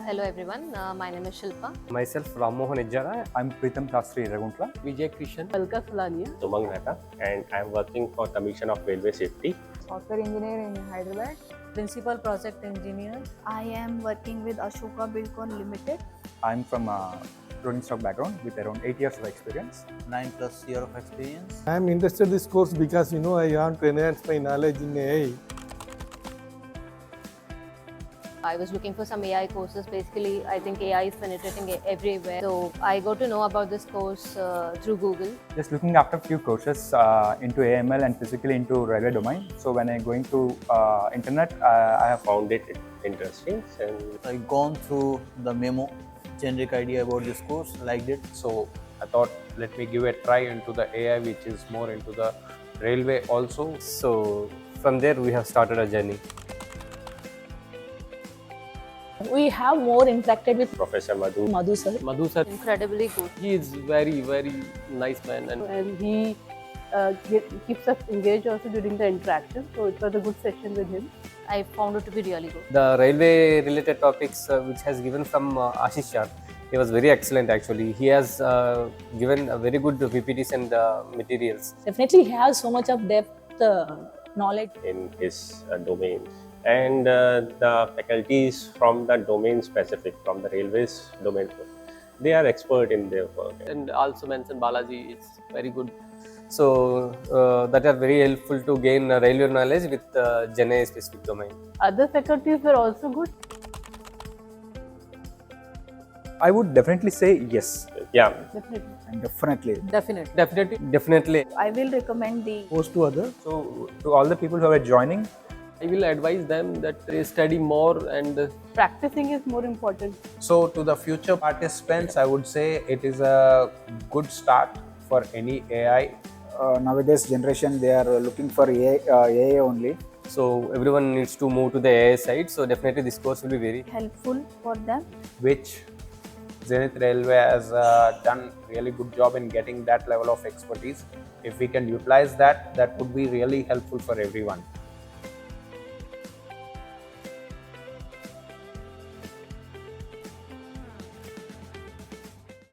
Hello everyone, my name is Shilpa. Myself, Rammohan Ejjara. I'm Pritham Shastri Raguntla. Vijay Krishan, Alka Fulania, Sumang Mehta, and I am working for Commission of Railway Safety. software engineer in Hyderabad. Principal project engineer. I am working with Ashoka Buildcon Limited. I'm from a rolling stock background with around 8 years of experience. 9+ years of experience. I am interested in this course because I want to enhance my knowledge in AI. I was looking for some AI courses. Basically, I think AI is penetrating everywhere. So I got to know about this course through Google. Just looking after a few courses into AML and physically into railway domain. So when I'm going to internet, I have Found it interesting, and I gone through the memo, generic idea about this course, liked it. So I thought, let me give a try into the AI, which is more into the railway also. So from there we have started a journey. We have more interacted with Professor Madhu sir, Madhu sir, Incredibly good. he is very, very nice man, and he keeps us engaged also during the interaction. So it was a good session with him. I found it to be really good. The railway related topics which has given from Ashish Shah, he was very excellent actually. He has given a very good PPTs and materials. Definitely he has so much of depth knowledge. in his domain, and the faculties from the domain specific, from the railways domain, they are expert in their work. and also mentioned Balaji is very good. So that are very helpful to gain railway knowledge with GenAI specific domain. Other faculties were also good. I would definitely say yes. Yeah, Definitely. Definitely. I will recommend the Post to others. So to all the people who are joining, I will advise them that they study more and Practicing is more important. so to the future participants, I would say it is a good start for any AI. Nowadays generation, they are looking for AI only. so everyone needs to move to the AI side. So definitely this course will be very helpful for them. which Zenith Railway has done really good job in getting that level of expertise. If we can utilize that, that would be really helpful for everyone.